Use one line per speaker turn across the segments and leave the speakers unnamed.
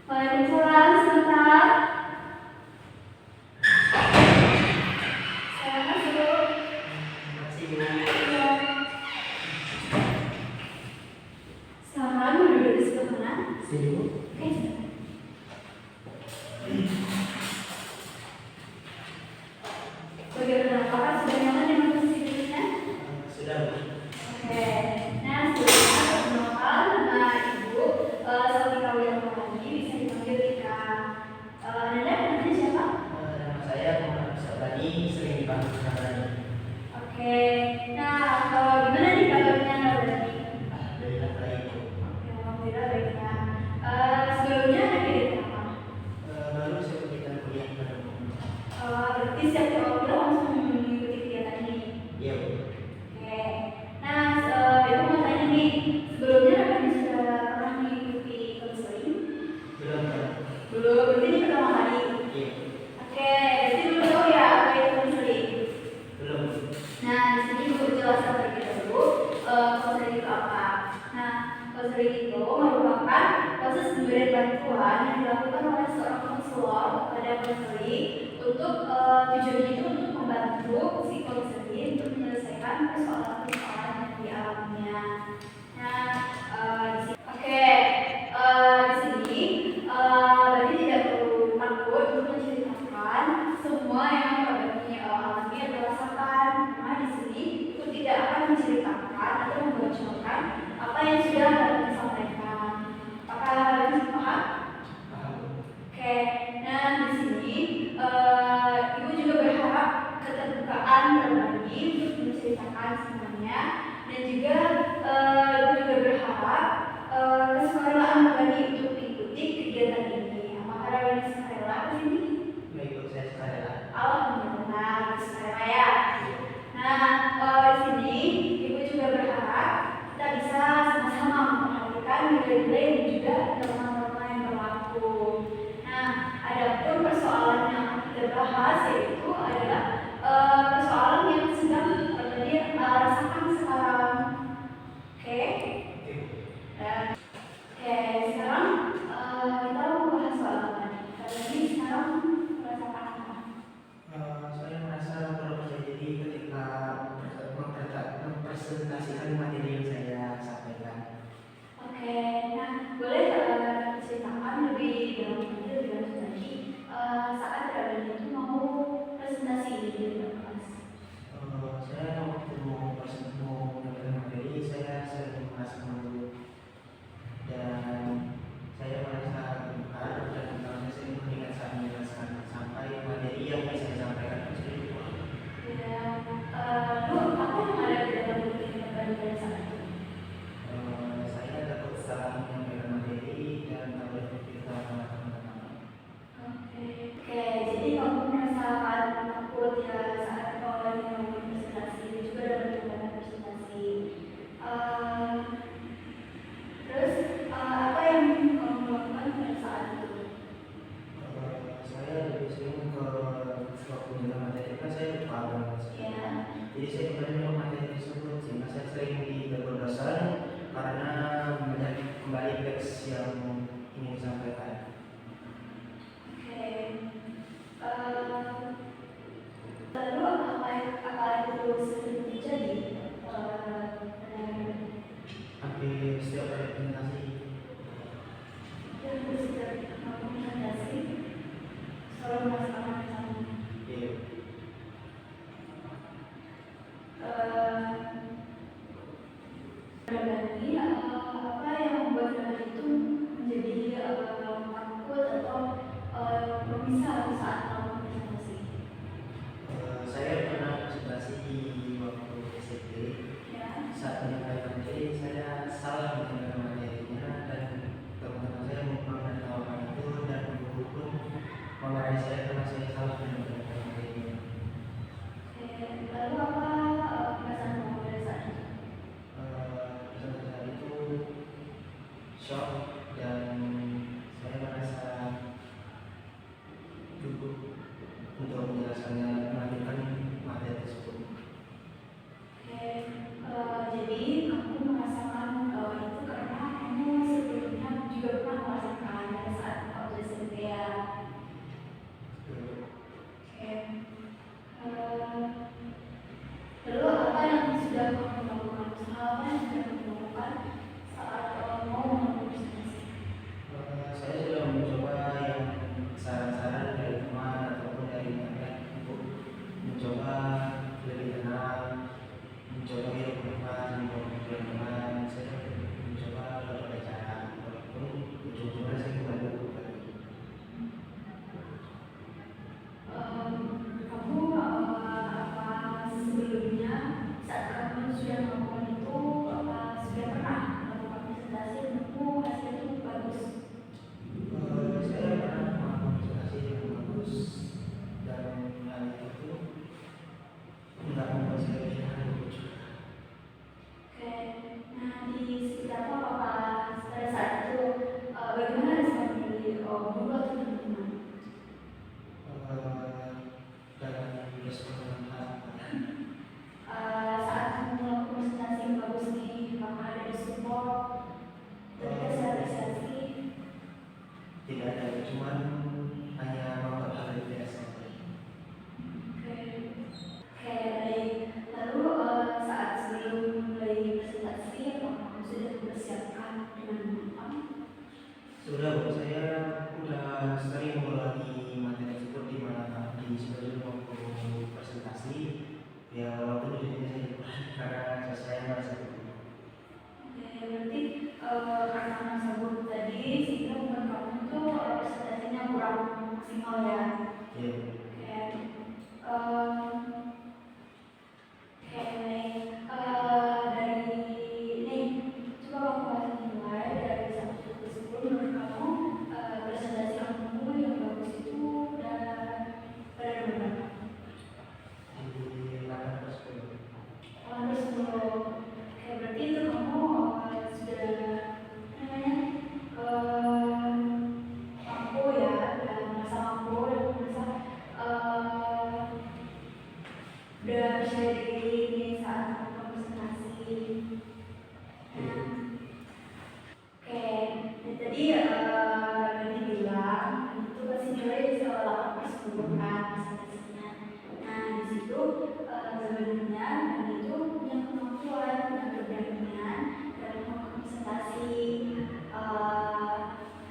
Waalaikumsalam, sebentar. Saya masuk. Iya. Selamat, mau duduk di sebelah mana?
Sini, Bu.
Oke, silakan. Bagaimana, apakah sudah nyaman dengan posisi duduknya?
Sudah, Bu.
Oke, nah sebelumnya perkenalkan nama Ibu Sautika Wilamawati, bisa dipanggil Tika. Nanda, namanya siapa?
Nama saya Muhammad Sabrani, sering dipanggil Sabrani.
Oke, nah gimana nih kabarnya Nabrani?
Alhamdulillah baik, Bu.
Oke, alhamdulillah baiknya. Sebelumnya ada kegiatan apa?
Baru saya berikan kuliah pada Bu.
Berarti siap waktu langsung mengikuti kegiatan ini.
Iya, Bu.
Oke, nah Ibu mau tanya nih, sebelumnya Nabrani sudah pernah mengikuti konseling?
Belum, Bu.
Belum, berarti ini pertama kali.
Iya.
Oke, berarti belum tahu ya apa itu konseling.
Belum, Bu.
Nah, di sini Ibu jelaskan terlebih dahulu konseling itu apa. Nah, konseling itu merupakan proses pemberian bantuan yang dilakukan oleh seorang konselor kepada konseling untuk tujuannya itu untuk membantu si konseling untuk menyelesaikan persoalan-persoalan yang dialaminya. Nah, oke, di sini berarti tidak perlu takut untuk menceritakan semua yang Nabrani alami atau rasakan. Karena di sini Ibu tidak akan menceritakan atau membocorkan apa yang sudah Nabrani sampaikan. Apakah Nabrani paham?
Paham, Bu.
Oke, nah di sini Ibu juga berharap keterbukaan Nabrani untuk menceritakan semuanya, dan juga Ibu juga berharap kesukarela Nabrani untuk mengikuti kegiatan ini. Apakah Nabrani sukarela ke sini?
Baik, Bu. Saya sukarela.
Alhamdulillah, sukarela ya. Nah, di sini Ibu juga berharap kita bisa sama-sama memperhatikan nilai-nilai dan juga norma-norma yang berlaku. Nah, adapun persoalan yang akan kita bahas yaitu adalah persoalan yang sedang Nabrani rasakan sekarang. Oke?
Oke, Bu.
Oke, sekarang kita mau bahas soal apa nih? Nabrani sekarang merasakan apa?
Saya merasa baru jadi ketika mempresentasikan materi yang saya sampaikan.
Oke, nah boleh ceritakan lebih dalam lagi saat Nabrani itu mau presentasi ini di depan kelas.
Saya waktu mau mendapatkan materi, saya sering merasa malu dan saya merasa terbuka dan karena saya mengingat saat menjelaskan sampai materi yang saya sampaikan itu saya lupa.
Ya, Nur, apa yang ada di dalam diri Nabrani pada saat itu?
Saya takut salah menyampaikan materi dan takut kita teman-teman.
Oke, jadi kamu merasakan takut ya saat kamu lagi mau presentasi dan juga dalam kegiatan presentasi. Terus apa yang
tidak ada, cuman hanya memperhatikan biasa.
Oke. Oke, baik. Lalu saat sebelum mulai presentasi, apakah kamu sudah mempersiapkan dengan matang?
Sudah Bu, saya udah sering mengulangi materi tersebut di mana di sebelum waktu presentasi. Ya walaupun jujurnya saya lupa karena saya merasa lupa.
Oke, berarti karena masa buruk tadi, sehingga bukan kamu tuh presentasinya kurang maksimal ya.
Iya.
Oke. Oke, baik. Dari ini, coba kamu kasih nilai dari 1 sampai 10 menurut kamu presentasi kamu yang bagus itu dan pada berapa?
Di 8/10.
8/10. Oke, berarti itu kamu sudah namanya mampu ya, dan merasa mampu dan merasa udah percaya diri nih saat melakukan presentasi. Nah, oke, dan tadi Rani bilang itu pasti nilai 8/10 kan presentasinya. Nah, di situ sebenarnya Rani itu punya kemampuan dan keberanian dalam melakukan presentasi.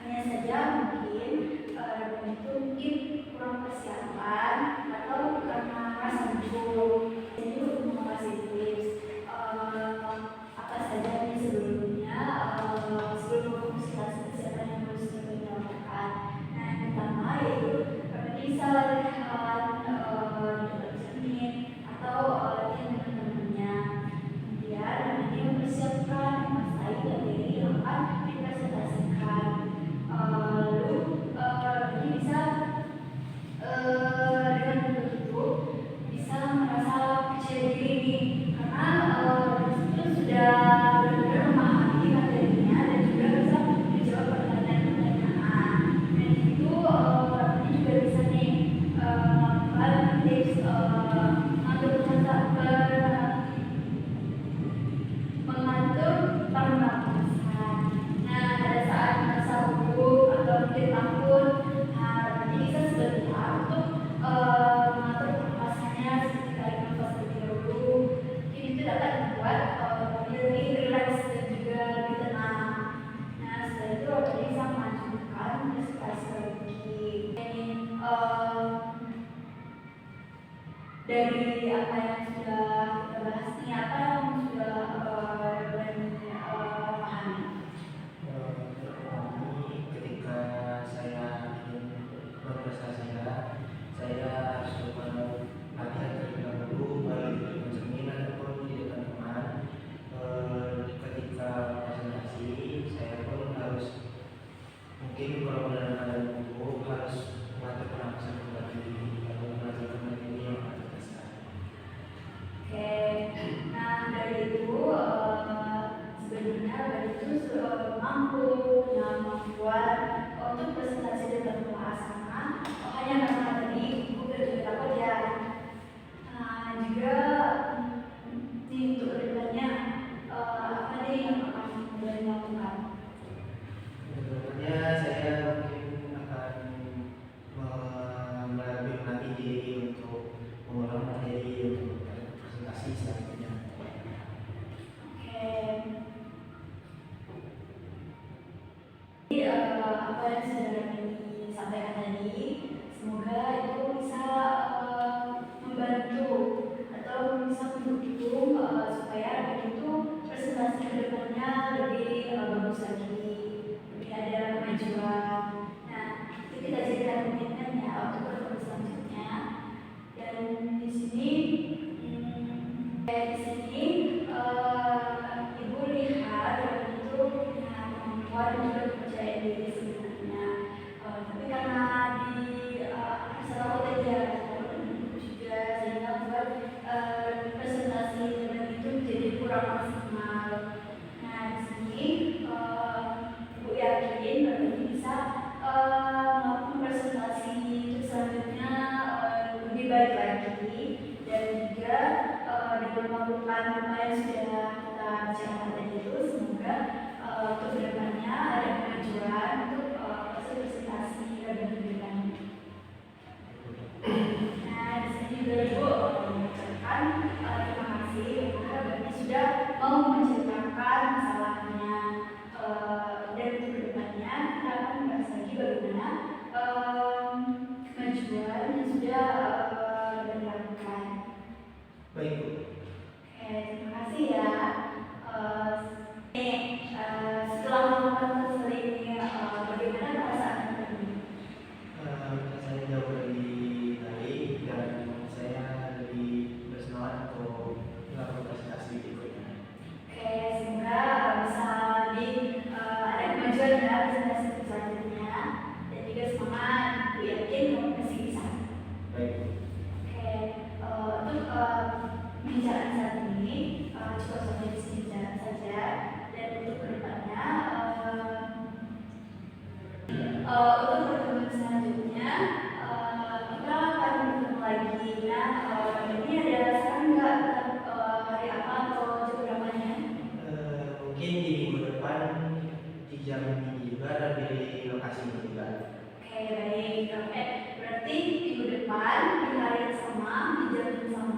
Hanya saja mungkin Rani itu mungkin kurang persiapan atau karena merasa gugup. Jadi untuk mengatasi tips apa saja nih sebelumnya sebelum presentasi persiapan yang harus kita lakukan. Nah, yang pertama yaitu bisa latihan di dekat cermin atau latihan dengan temannya. Kemudian ini mempersiapkan materi yang akan dipresentasikan. Lalu ini bisa dengan begitu bisa merasa percaya diri nih, karena itu sudah benar-benar memahami materinya dan juga bisa menjawab pertanyaan-pertanyaan. Dan itu ini juga bisa nih melakukan tips mengatur pernapasan. Nah, pada saat merasa gugup atau mungkin takut, ini bisa sebentar untuk mengatur pernapasannya seperti tarik nafas terlebih dahulu. Mungkin itu dapat membuat lebih rileks dan juga lebih tenang. Nah, setelah itu bisa melanjutkan presentasi lagi. Ini dari apa yang sudah kita bahas nih, apa yang sudah Rani pahami?
Ini ketika saya ingin berprestasi, saya harus coba latihan terlebih dahulu, baik di depan cermin ataupun di depan teman. Ketika presentasi, saya pun harus mungkin kalau benar-benar gugup harus mengatur pernapasan kembali atau mengatur kembali yang ada dasar.
Oke, nah dari itu sebenarnya dari itu mampu punya kemampuan untuk presentasi dengan bahasana, hanya karena tadi Google juga takut ya. Nah, juga untuk kedepannya apa nih yang akan mulai dilakukan?
Sebenarnya saya mungkin akan melatih diri untuk mengulang materi untuk presentasi selanjutnya.
Oke. Jadi apa yang sudah Rani sampaikan tadi, semoga itu bisa membantu atau bisa mendukung supaya Rani itu presentasi ke depannya lebih bagus lagi, lebih ada kemajuan. Nah, itu kita jadikan komitmen ya untuk pertemuan selanjutnya. Dan di sini Ibu lihat Rani itu punya kemampuan dan juga kepercayaan diri sebenarnya. Tapi karena di salah satu dia juga sehingga buat presentasi Rani itu jadi kurang maksimal. Nah, di sini Ibu yakin Rani bisa melakukan presentasi selanjutnya lebih baik lagi, dan juga dipermalukan apa yang sudah kita bicarakan tadi itu. Semoga untuk kedepannya ada kemajuan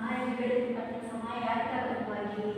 dan juga di tempat yang sama ya. Kita ketemu lagi.